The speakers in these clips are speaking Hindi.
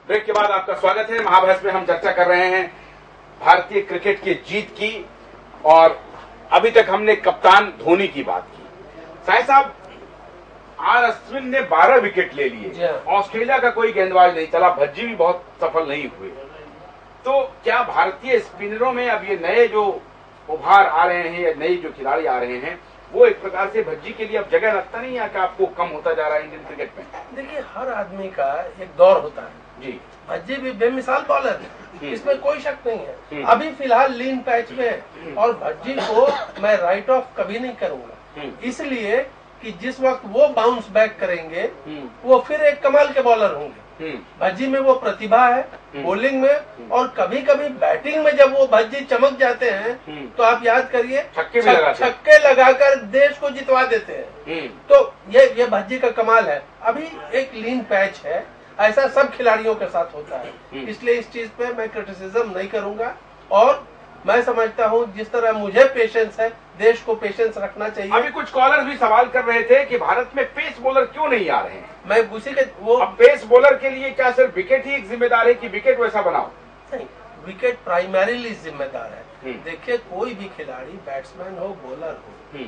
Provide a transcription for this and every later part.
ब्रेक के बाद आपका स्वागत है। महाभ्यास में हम चर्चा कर रहे हैं भारतीय क्रिकेट की जीत की, और अभी तक हमने कप्तान धोनी की बात की। साहिब साहब, आर अश्विन ने 12 विकेट ले लिए, ऑस्ट्रेलिया का कोई गेंदबाज नहीं चला, भज्जी भी बहुत सफल नहीं हुए। तो क्या भारतीय स्पिनरों में अब ये नए जो उभार आ रहे हैं या नए जो खिलाड़ी आ रहे हैं, वो एक प्रकार से भज्जी के लिए अब जगह लगता नहीं है कि आपको कम होता जा रहा है इंडियन क्रिकेट में? देखिए, हर आदमी का एक दौर होता है जी। भज्जी भी बेमिसाल बॉलर है, इसमें कोई शक नहीं है। अभी फिलहाल लीन पैच में है और भज्जी को मैं राइट ऑफ कभी नहीं करूंगा, इसलिए कि जिस वक्त वो बाउंस बैक करेंगे वो फिर एक कमाल के बॉलर होंगे। भज्जी में वो प्रतिभा है बॉलिंग में, और कभी कभी बैटिंग में जब वो भज्जी चमक जाते हैं तो आप याद करिए छक्के लगाकर देश को जितवा देते हैं। तो ये भज्जी का कमाल है। अभी एक लीन पैच है, ऐसा सब खिलाड़ियों के साथ होता है, इसलिए इस चीज पे मैं क्रिटिसिज्म नहीं करूंगा। और मैं समझता हूं जिस तरह मुझे पेशेंस है, देश को पेशेंस रखना चाहिए। अभी कुछ कॉलर भी सवाल कर रहे थे कि भारत में पेस बॉलर क्यों नहीं आ रहे हैं। मैं उसी के वो अब पेस बॉलर के लिए क्या सिर्फ विकेट ही एक जिम्मेदार है कि विकेट वैसा बनाओ? नहीं, विकेट प्राइमरीली जिम्मेदार है। देखिए, कोई भी खिलाड़ी बैट्समैन हो बॉलर हो,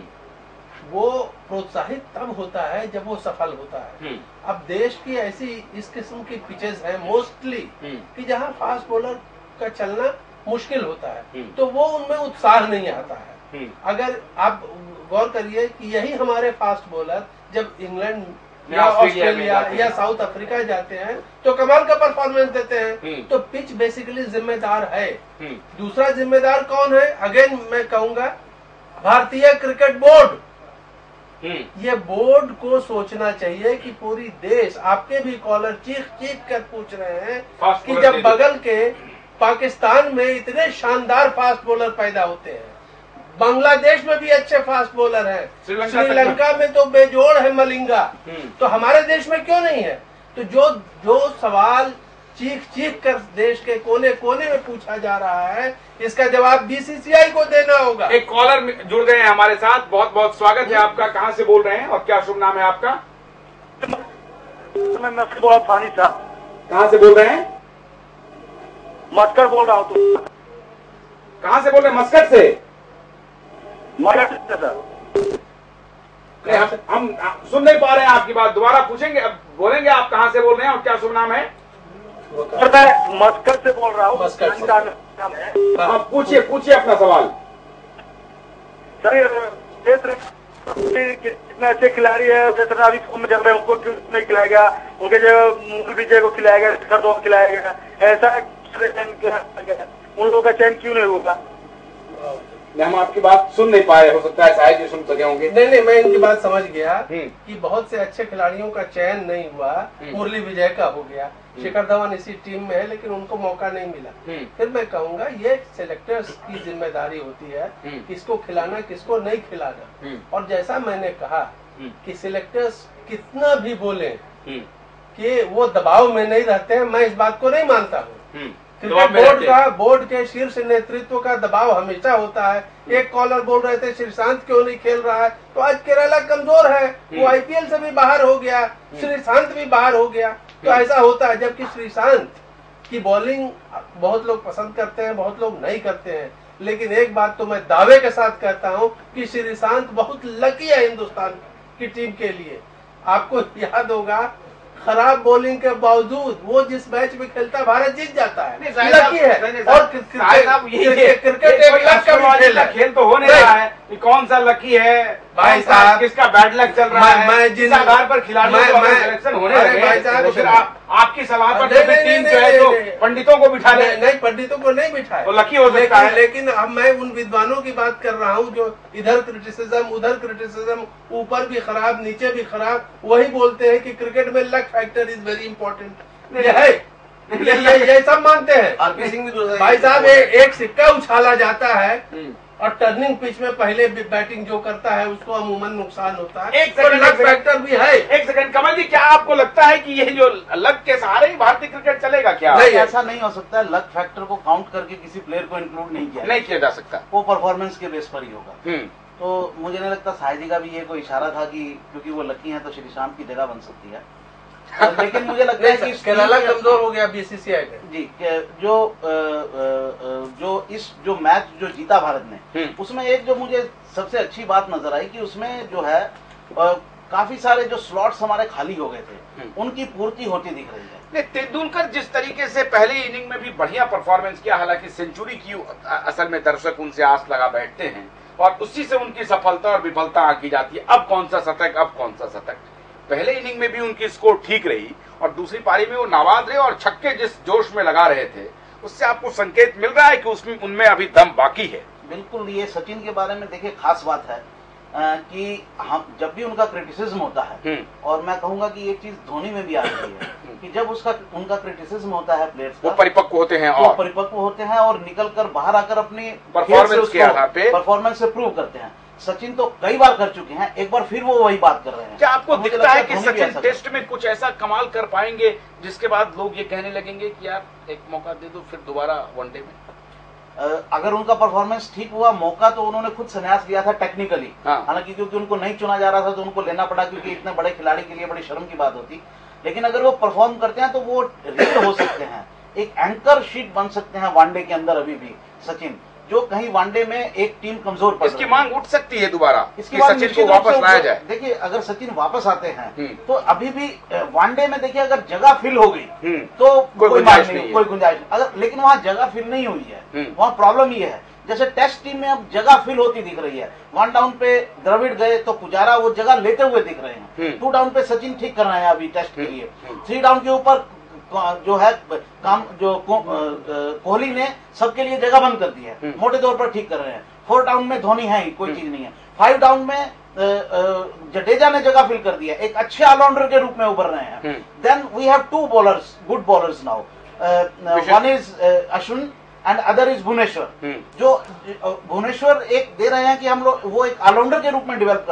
वो प्रोत्साहित तब होता है जब वो सफल होता है। अब देश की ऐसी इस किस्म की पिचेस हैं मोस्टली कि जहां फास्ट बॉलर का चलना मुश्किल होता है, तो वो उनमें उत्साह नहीं आता है। अगर आप गौर करिए कि यही हमारे फास्ट बॉलर जब इंग्लैंड या ऑस्ट्रेलिया या साउथ अफ्रीका जाते हैं तो कमाल का परफॉर्मेंस देते हैं। तो पिच बेसिकली जिम्मेदार है। दूसरा जिम्मेदार कौन है? अगेन मैं कहूंगा भारतीय क्रिकेट बोर्ड। ये बोर्ड को सोचना चाहिए कि पूरी देश, आपके भी कॉलर चीख चीख कर पूछ रहे हैं कि जब बगल के पाकिस्तान में इतने शानदार फास्ट बॉलर पैदा होते हैं, बांग्लादेश में भी अच्छे फास्ट बॉलर हैं, श्रीलंका में तो बेजोड़ है मलिंगा, तो हमारे देश में क्यों नहीं है? तो जो सवाल चीख चीख कर देश के कोने कोने में पूछा जा रहा है, इसका जवाब बीसीसीआई को देना होगा। एक कॉलर जुड़ गए हैं हमारे साथ, बहुत बहुत स्वागत है आपका। कहाँ से बोल रहे हैं और क्या शुभ नाम है आपका? मैं मस्कट बोल रहा हूँ साहब। कहाँ से बोल रहे हैं? मस्कट बोल रहा हूँ। तो कहाँ से बोल रहे हैं? मस्कट से? मस्कट से सर। नहीं, हम सुन नहीं पा रहे हैं आपकी बात, दोबारा पूछेंगे, अब बोलेंगे आप कहाँ से बोल रहे हैं और क्या शुभ नाम है? मैं मस्कट से बोल रहा हूँ। हाँ, पूछिए अपना सवाल। सर, कितने अच्छे खिलाड़ी है, जिस तरह अभी फॉर्म में चल रहे हैं उनको क्यों नहीं खिलाएगा? उनके जो विजय को खिलाएगा, शिखर धवन खिलाएगा, ऐसा उन लोगों का चयन क्यों नहीं होगा? हम आपकी बात सुन नहीं पाए, हो सकता है शायद ये सुन सके होंगे। नहीं, मैं इनकी बात समझ गया कि बहुत से अच्छे खिलाड़ियों का चयन नहीं हुआ। मुरली विजय का हो गया, शिखर धवन इसी टीम में है लेकिन उनको मौका नहीं मिला। फिर मैं कहूंगा ये सिलेक्टर्स की जिम्मेदारी होती है किसको खिलाना किसको नहीं खिलाना। और जैसा मैंने कहा कि सिलेक्टर्स कितना भी बोले कि वो दबाव में नहीं रहते हैं, मैं इस बात को नहीं मानता हूँ। क्रिकेट बोर्ड के शीर्ष नेतृत्व का दबाव हमेशा होता है। एक कॉलर बोल रहे थे श्रीशांत क्यों नहीं खेल रहा है, तो आज केरला कमजोर है, वो आईपीएल से भी बाहर हो गया, श्रीशांत भी बाहर हो गया, तो ऐसा होता है। जबकि श्रीशांत की बॉलिंग बहुत लोग पसंद करते हैं, बहुत लोग नहीं करते हैं, लेकिन एक बात तो मैं दावे के साथ कहता हूं कि श्रीशांत बहुत लकी है हिंदुस्तान की टीम के लिए। आपको याद होगा खराब बॉलिंग के बावजूद वो जिस मैच में खेलता है भारत जीत जाता है, लकी है। और क्रिकेट एक खेल तो हो नहीं रहा है, कौन सा लकी है भाई साहब, किसका बैड लक चल रहा है, मैं जिस आधार पर खिलाड़ियों को सिलेक्शन होने लगे तो फिर आपकी सलाह पर टीम जो है तो पंडितों को बिठा ले। नहीं, पंडितों को नहीं बिठाए तो लकी हो सकता है, लेकिन अब मैं उन विद्वानों की बात कर रहा हूँ जो इधर क्रिटिसिज्म उधर क्रिटिसिज्म, ऊपर भी खराब नीचे भी खराब, वही बोलते हैं कि क्रिकेट में luck factor is very important. ये सब मानते हैं। आरपी सिंह भी भाई साहब, एक सिक्का उछाला जाता है और टर्निंग पिच में पहले बैटिंग जो करता है उसको अमूमन नुकसान होता है। एक सेकंड, लक फैक्टर भी है। एक सेकंड कमल जी, क्या आपको लगता है कि ये जो लक के सहारे ही भारतीय क्रिकेट चलेगा क्या? नहीं, ऐसा नहीं हो सकता। लक फैक्टर को काउंट करके किसी प्लेयर को इंक्लूड नहीं किया जा सकता, वो परफॉर्मेंस के बेस पर ही होगा। तो मुझे नहीं लगता साहिदी का भी ये कोई इशारा था कि क्योंकि वो लकी है तो श्रीशांत की जगह बन सकती है। लेकिन मुझे लगता है कि केरला कमजोर हो गया बीसीसीआई में जी। जो मैच जो जीता भारत ने, उसमें एक जो मुझे सबसे अच्छी बात नजर आई कि उसमें जो है काफी सारे जो स्लॉट्स हमारे खाली हो गए थे, उनकी पूर्ति होती दिख रही है। तेंदुलकर जिस तरीके से पहली इनिंग में भी बढ़िया परफॉर्मेंस किया, हालांकि सेंचुरी की असल में दर्शक उनसे आस लगा बैठते हैं और उसी से उनकी सफलता और विफलता आंकी जाती है। अब कौन सा शतक, अब कौन सा शतक। पहले इनिंग में भी उनकी स्कोर ठीक रही और दूसरी पारी में वो नाबाद रहे और छक्के जिस जोश में लगा रहे थे, उससे आपको संकेत मिल रहा है कि उसमें उनमें अभी दम बाकी है। बिल्कुल। ये सचिन के बारे में देखिए खास बात है कि हम जब भी उनका क्रिटिसिज्म होता है, और मैं कहूंगा कि ये चीज धोनी में भी आ रही है कि जब उनका क्रिटिसिज्म होता है प्लेयर्स का, वो परिपक्व होते हैं और परिपक्व होते हैं और निकल कर बाहर आकर अपनी परफॉर्मेंस के आधार पे परफॉर्मेंस से प्रूव करते हैं। सचिन तो कई बार कर चुके हैं, एक बार फिर वो वही बात कर रहे हैं। क्या आपको दिखता है कि सचिन टेस्ट में कुछ ऐसा कमाल कर पाएंगे जिसके बाद लोग ये कहने लगेंगे कि यार एक मौका दे दो फिर दोबारा वनडे में? अगर उनका परफॉर्मेंस ठीक हुआ, मौका तो उन्होंने खुद संन्यास लिया था टेक्निकली, हालांकि क्योंकि उनको नहीं चुना जा रहा था तो उनको लेना पड़ा, क्योंकि इतने बड़े खिलाड़ी के लिए बड़ी शर्म की बात होती। लेकिन अगर वो परफॉर्म करते हैं तो वो रीड हो सकते हैं, एक एंकर शीट बन सकते हैं वनडे के अंदर अभी भी सचिन, जो कहीं वनडे में एक टीम कमजोर पड़ इसकी मांग उठ सकती है दोबारा, इसके बाद सचिन को वापस लाया जाए। देखिए अगर सचिन वापस आते हैं तो अभी भी वनडे में देखिए अगर जगह फिल हो गई तो कोई गुंजाइश नहीं, अगर लेकिन वहां जगह फिल नहीं हुई है, वहां प्रॉब्लम ये है। जैसे टेस्ट टीम में अब जगह फिल होती दिख रही है, 1 डाउन पे द्रविड़ गए तो पुजारा वो जगह लेते हुए दिख रहे हैं, 2 डाउन पे सचिन ठीक कर रहे हैं अभी टेस्ट के लिए, 3 डाउन के ऊपर जो है काम जो कोहली ने सबके लिए जगह बंद कर दी है, मोटे तौर पर ठीक कर रहे हैं। 4 डाउन में धोनी है ही, कोई चीज नहीं है। 5 डाउन में जडेजा ने जगह फिल कर दिया, एक अच्छे ऑलराउंडर के रूप में उभर रहे हैं। Then we have 2 bowlers, good bowlers now, one is Ashwin and other is Bhuvneshwar, जो भुवनेश्वर एक दे रहे हैं कि हम लोग वो एक ऑलराउंडर के रूप में डेवलप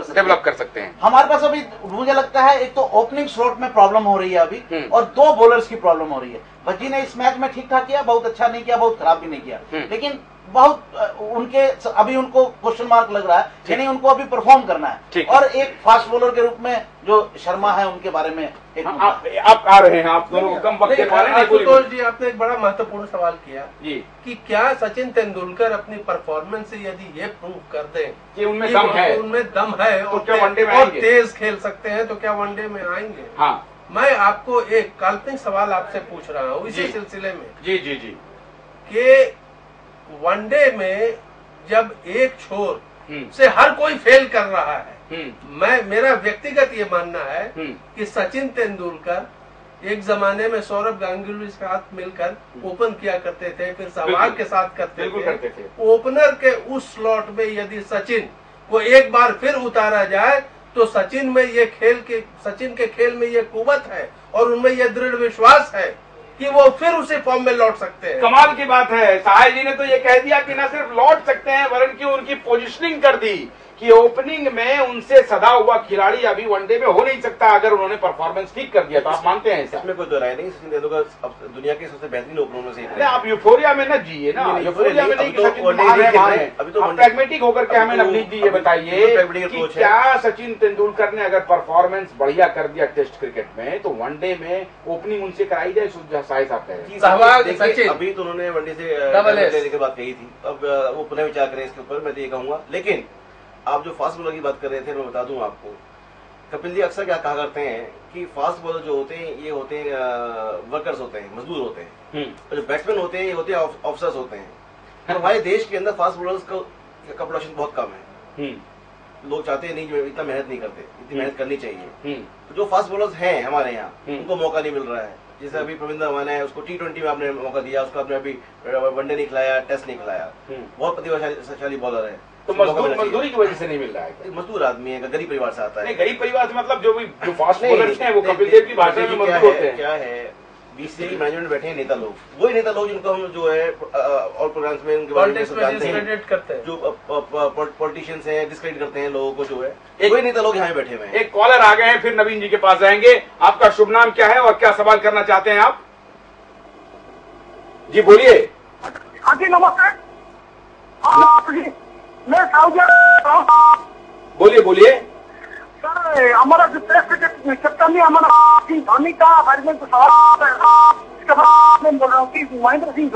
कर सकते हैं। हमारे पास अभी मुझे लगता है एक तो ओपनिंग स्लॉट में प्रॉब्लम हो रही है अभी, और 2 बॉलर्स की प्रॉब्लम हो रही है। भज्जी ने इस मैच में ठीक ठाक किया, बहुत अच्छा नहीं किया, बहुत खराब भी नहीं किया, लेकिन बहुत उनके अभी उनको क्वेश्चन मार्क लग रहा है, यानी उनको अभी परफॉर्म करना है। और एक फास्ट बॉलर के रूप में जो शर्मा है उनके बारे में आप आ रहे हैं, आप दोनों कम वक्त के बारे में। आशुतोष जी, आपने एक बड़ा महत्वपूर्ण सवाल किया जी कि क्या सचिन तेंदुलकर अपनी परफॉर्मेंस से यदि ये प्रूव कर दें कि उनमें दम है और क्या वनडे में आएंगे, तेज खेल सकते हैं, तो क्या वनडे में आएंगे? हाँ, मैं आपको एक काल्पनिक सवाल आपसे पूछ रहा हूँ इसी सिलसिले में। जी जी जी, कि वनडे में जब एक छोर से हर कोई फेल कर रहा है, मेरा व्यक्तिगत ये मानना है कि सचिन तेंदुलकर एक जमाने में सौरभ गांगुली के साथ मिलकर ओपन किया करते थे, फिर सहवाग के साथ करते थे। ओपनर के उस स्लॉट में यदि सचिन को एक बार फिर उतारा जाए तो सचिन के खेल में ये कुवत है और उनमें यह दृढ़ विश्वास है कि वो फिर उसे फॉर्म में लौट सकते हैं। कमाल की बात है, सहाय जी ने तो ये कह दिया कि न सिर्फ लौट सकते हैं वरन की उनकी पोजीशनिंग कर दी कि ओपनिंग में उनसे सदा हुआ खिलाड़ी अभी वनडे में हो नहीं सकता अगर उन्होंने परफॉर्मेंस ठीक कर दिया। तो आप मानते हैं इसमें कोई दो राय नहीं, सचिन तेंदुलकर दुनिया के सबसे बेहतरीन ओपनरों में से एक है। आप यूफोरिया में न जिए ना, यूफोरिया में नहीं, अभी तो प्रैग्मेटिक होकर के हमें नवनीत जी ये बताइए कि क्या सचिन तेंदुलकर ने अगर परफॉर्मेंस बढ़िया कर दिया टेस्ट क्रिकेट में तो वनडे में ओपनिंग उनसे कराई जाए? साहिब साहब कह रहे हैं अभी तो उन्होंने वनडे से लेने की बात कही थी, अब वो पुनः विचार करें इसके ऊपर, मैं तो ये कहूंगा। लेकिन आप जो फास्ट बॉलर की बात कर रहे थे, मैं बता दूं आपको, कपिल जी अक्सर क्या कहा करते हैं कि फास्ट बॉलर जो होते हैं ये होते हैं वर्कर्स होते हैं, मजदूर होते हैं, और जो बैट्समैन होते हैं ये होते हैं ऑफिसर्स होते हैं। तो हमारे देश के अंदर फास्ट बॉलर्स का प्रोडक्शन बहुत कम है, लोग चाहते हैं नहीं जो इतना मेहनत नहीं करते, इतनी मेहनत करनी चाहिए। तो जो फास्ट बॉलर्स हैं हमारे यहाँ उनको मौका नहीं मिल रहा है। जैसे अभी प्रविंदर अमाना है, उसको T20 में आपने मौका दिया, उसको आपने अभी वनडे नहीं खिलाया, टेस्ट नहीं खिलाया, बहुत प्रतिभाशाली बॉलर है। तो मजदूरी की वजह से नहीं मिल रहा है? मजदूर आदमी है, गरीब परिवार से आता है। नहीं, गरीब परिवार से मतलब जो फास्ट बॉलर्स हैं वो कपिल देव की भाषा में मजदूर होते हैं। क्या है, बीसीसीआई की मैनेजमेंट बैठे हैं नेता लोग, वही नेता लोग जिनको हम जो है और प्रोग्राम्स में उनके बारे में जानते हैं, जो पॉलिटिशियंस हैं डिस्क्रेडिट करते हैं लोगों को, जो है वही नेता लोग यहाँ बैठे हुए हैं। एक कॉलर आ गए हैं, फिर नवीन जी के पास जाएंगे। आपका शुभ नाम क्या है और क्या सवाल करना चाहते हैं आप? जी बोलिए। हाँ जी नमस्कार, मैं बोलिए बोलिए। सर हमारा जो टेस्ट क्रिकेट कप्तान हमारा धोनी का बारे में कुछ सवाल इसका मैं बोल रहा हूँ कि महेंद्र सिंह